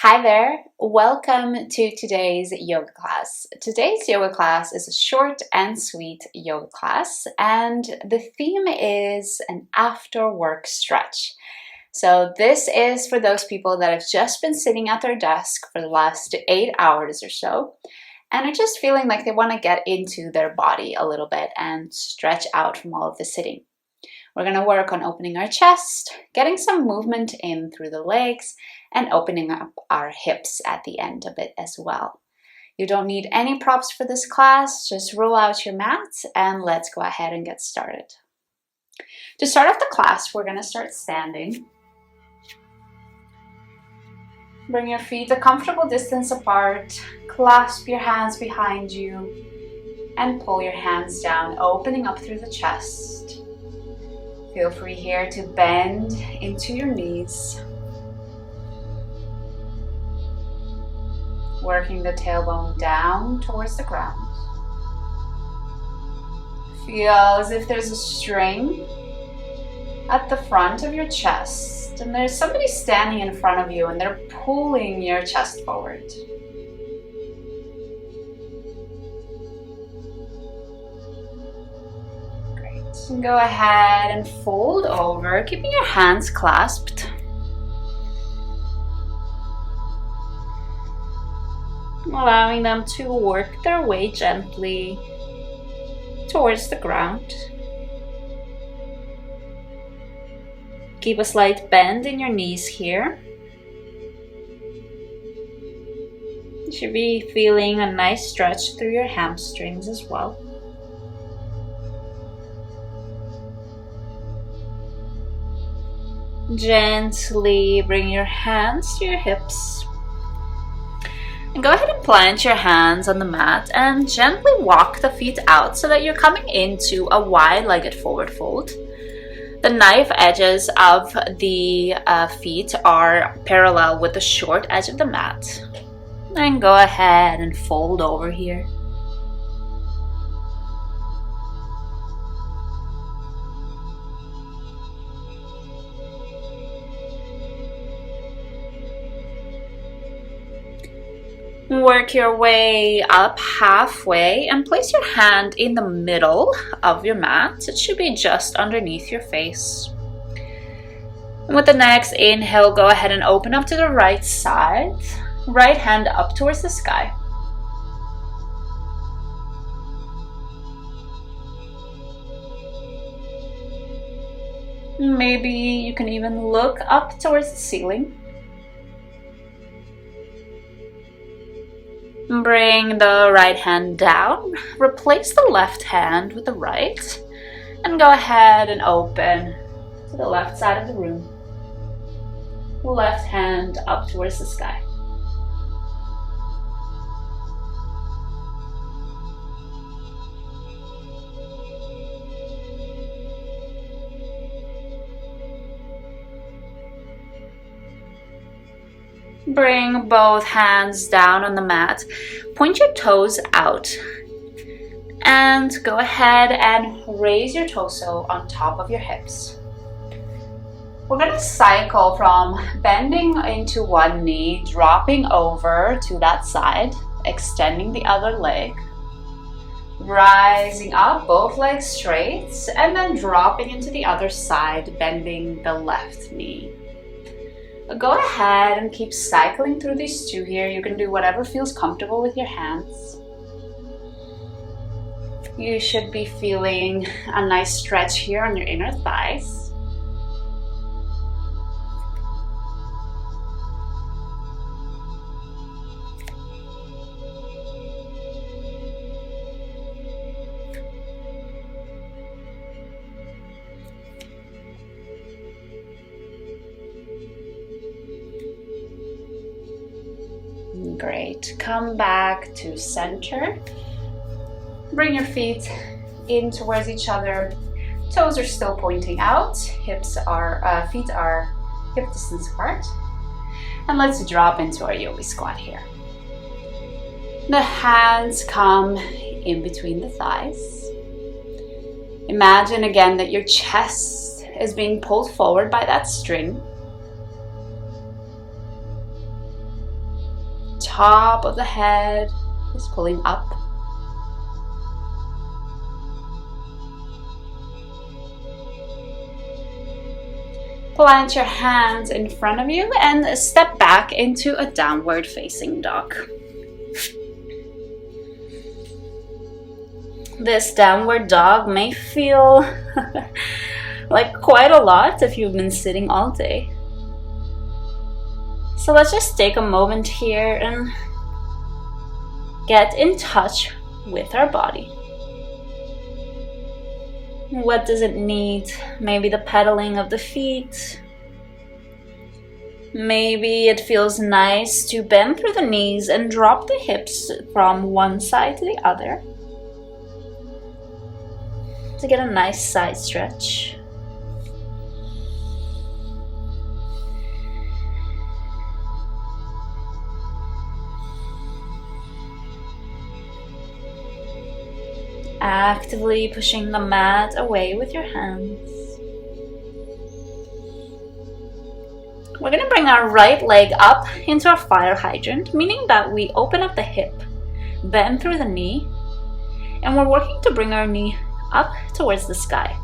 Hi there, welcome to today's yoga class. Today's yoga class is a short and sweet yoga class, and the theme is an after work stretch. So this is for those people that have just been sitting at their desk for the last 8 hours or so and are just feeling like they want to get into their body a little bit and stretch out from all of the sitting. We're going to work on opening our chest, getting some movement in through the legs, and opening up our hips at the end of it as well. You don't need any props for this class, just roll out your mat and let's go ahead and get started. To start off the class, we're going to start standing. Bring your feet a comfortable distance apart, clasp your hands behind you, and pull your hands down, opening up through the chest. Feel free here to bend into your knees. Working the tailbone down towards the ground. Feel as if there's a string at the front of your chest and there's somebody standing in front of you and they're pulling your chest forward. Great. And go ahead and fold over, keeping your hands clasped. Allowing them to work their way gently towards the ground. Keep a slight bend in your knees here. You should be feeling a nice stretch through your hamstrings as well. Gently bring your hands to your hips. And go ahead and plant your hands on the mat and gently walk the feet out so that you're coming into a wide-legged forward fold. The knife edges of the feet are parallel with the short edge of the mat. And go ahead and fold over here. Work your way up halfway and place your hand in the middle of your mat. It should be just underneath your face. And with the next inhale, go ahead and open up to the right side. Right hand up towards the sky. Maybe you can even look up towards the ceiling. Bring the right hand down, replace the left hand with the right, and go ahead and open to the left side of the room. Left hand up towards the sky. Bring both hands down on the mat, point your toes out, and go ahead and raise your torso on top of your hips. We're going to cycle from bending into one knee, dropping over to that side, extending the other leg, rising up, both legs straight, and then dropping into the other side, bending the left knee. Go ahead and keep cycling through these two here. You can do whatever feels comfortable with your hands. You should be feeling a nice stretch here on your inner thighs. Great. Come back to center. Bring your feet in towards each other. Toes are still pointing out. Feet are hip distance apart. And let's drop into our yogi squat here. The hands come in between the thighs. Imagine again that your chest is being pulled forward by that string. top of the head is pulling up. Plant your hands in front of you and step back into a downward facing dog. This downward dog may feel like quite a lot if you've been sitting all day. So let's just take a moment here and get in touch with our body. What does it need? Maybe the pedaling of the feet. Maybe it feels nice to bend through the knees and drop the hips from one side to the other to get a nice side stretch. Actively pushing the mat away with your hands. We're going to bring our right leg up into our fire hydrant, meaning that we open up the hip, bend through the knee, and we're working to bring our knee up towards the sky.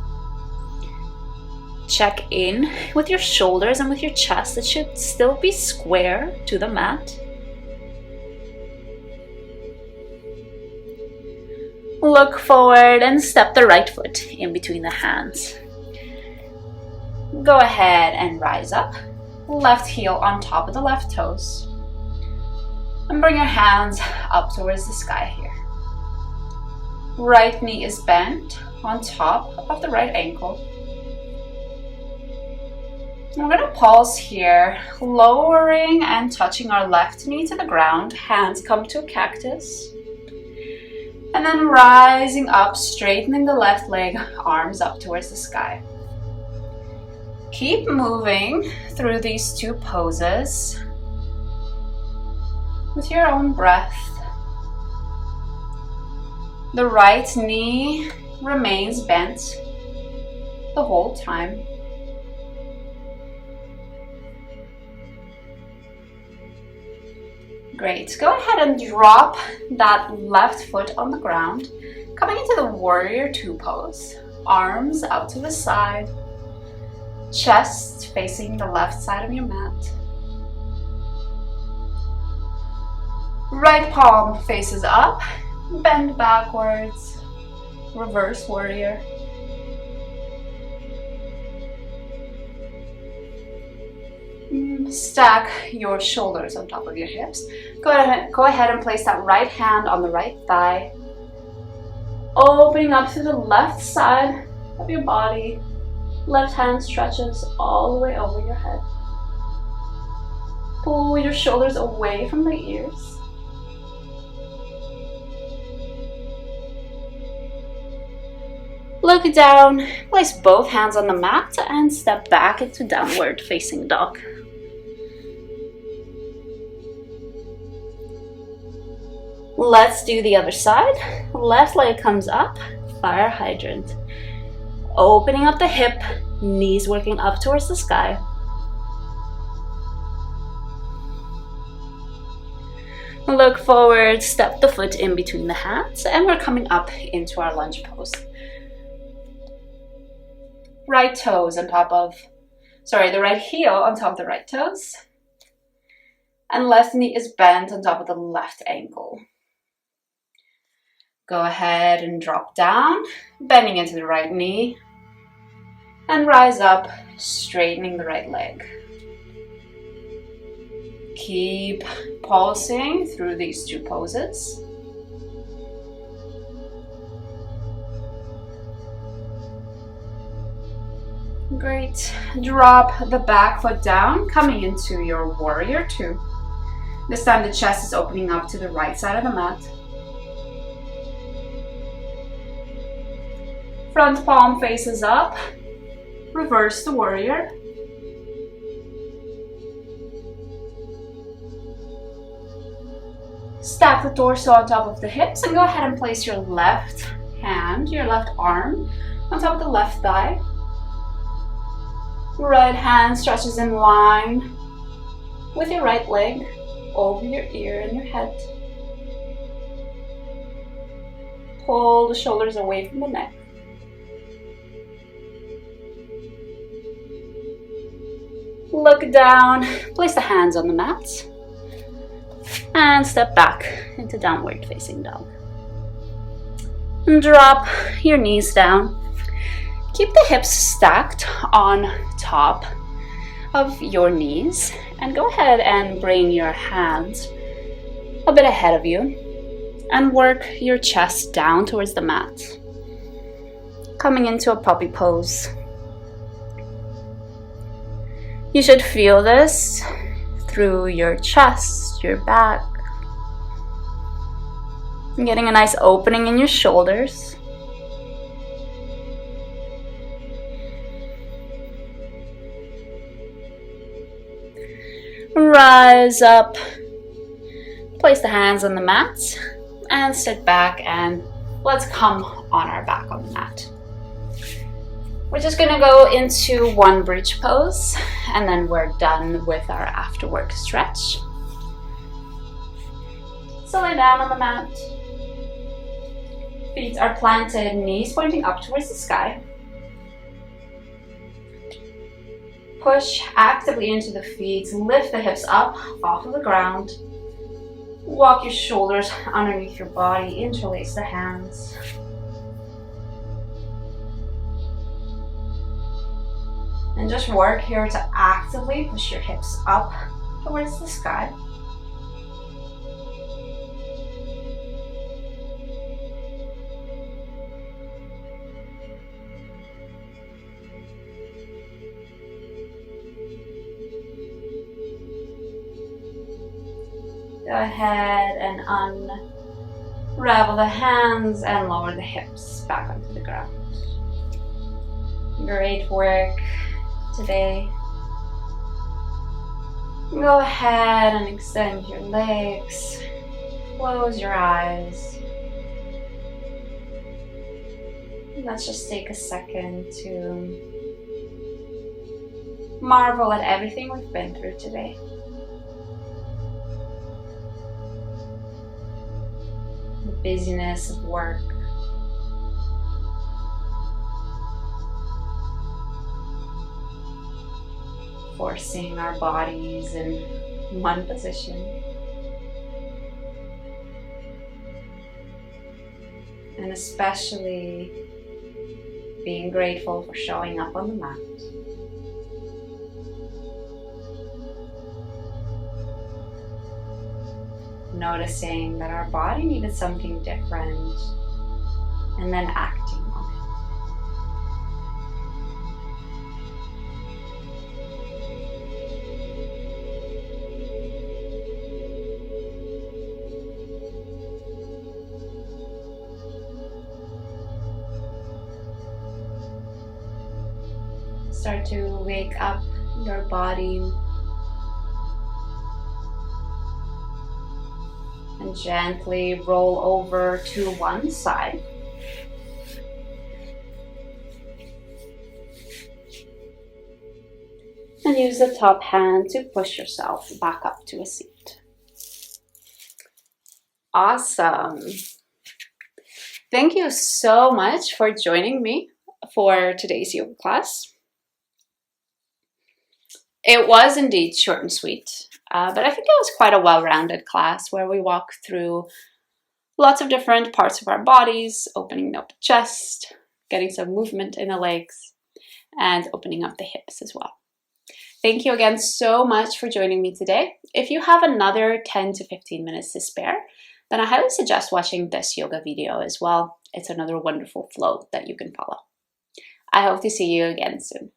Check in with your shoulders and with your chest. It should still be square to the mat. Look forward and step the right foot in between the hands. Go ahead and rise up. Left heel on top of the left toes. And bring your hands up towards the sky here. Right knee is bent on top of the right ankle. We're going to pause here, lowering and touching our left knee to the ground. Hands come to a cactus. And then rising up, straightening the left leg, arms up towards the sky. Keep moving through these two poses with your own breath. The right knee remains bent the whole time. Great. Go ahead and drop that left foot on the ground, coming into the warrior two pose. Arms out to the side, chest facing the left side of your mat. Right palm faces up, bend backwards, reverse warrior. Stack your shoulders on top of your hips. Go ahead and place that right hand on the right thigh. Opening up to the left side of your body. Left hand stretches all the way over your head. Pull your shoulders away from the ears. Look down, place both hands on the mat and step back into downward facing dog. Let's do the other side. Left leg comes up, fire hydrant. Opening up the hip, knees working up towards the sky. Look forward, step the foot in between the hands, and we're coming up into our lunge pose. Right toes on top of, the right heel on top of the right toes. And left knee is bent on top of the left ankle. Go ahead and drop down, bending into the right knee. And rise up, straightening the right leg. Keep pulsing through these two poses. Great. Drop the back foot down, coming into your warrior two. This time the chest is opening up to the right side of the mat. Front palm faces up. Reverse the warrior. Stack the torso on top of the hips and go ahead and place your left hand, your left arm on top of the left thigh. Right hand stretches in line with your right leg. over your ear and your head. Pull the shoulders away from the neck. Look down, place the hands on the mat, and step back into downward facing dog. And drop your knees down. Keep the hips stacked on top of your knees, and go ahead and bring your hands a bit ahead of you and work your chest down towards the mat, coming into a puppy pose. You should feel this through your chest, your back, and getting a nice opening in your shoulders. Rise up, place the hands on the mat, and sit back, and let's come on our back on the mat. We're just gonna go into one bridge pose, and then we're done with our after work stretch. So lay down on the mat. Feet are planted, knees pointing up towards the sky. Push actively into the feet, lift the hips up off of the ground. Walk your shoulders underneath your body, interlace the hands. And just work here to actively push your hips up towards the sky. Go ahead and unravel the hands and lower the hips back onto the ground. Great work today. Go ahead and extend your legs. Close your eyes. Let's just take a second to marvel at everything we've been through today. The busyness of work, forcing our bodies in one position, and especially being grateful for showing up on the mat. Noticing that our body needed something different, and then acting on it. Start to wake up your body and gently roll over to one side. And use the top hand to push yourself back up to a seat. Awesome. Thank you so much for joining me for today's yoga class. It was indeed short and sweet. But I think it was quite a well-rounded class where we walked through lots of different parts of our bodies, opening up the chest, getting some movement in the legs, and opening up the hips as well. Thank you again so much for joining me today. If you have another 10 to 15 minutes to spare, then I highly suggest watching this yoga video as well. It's another wonderful flow that you can follow. I hope to see you again soon.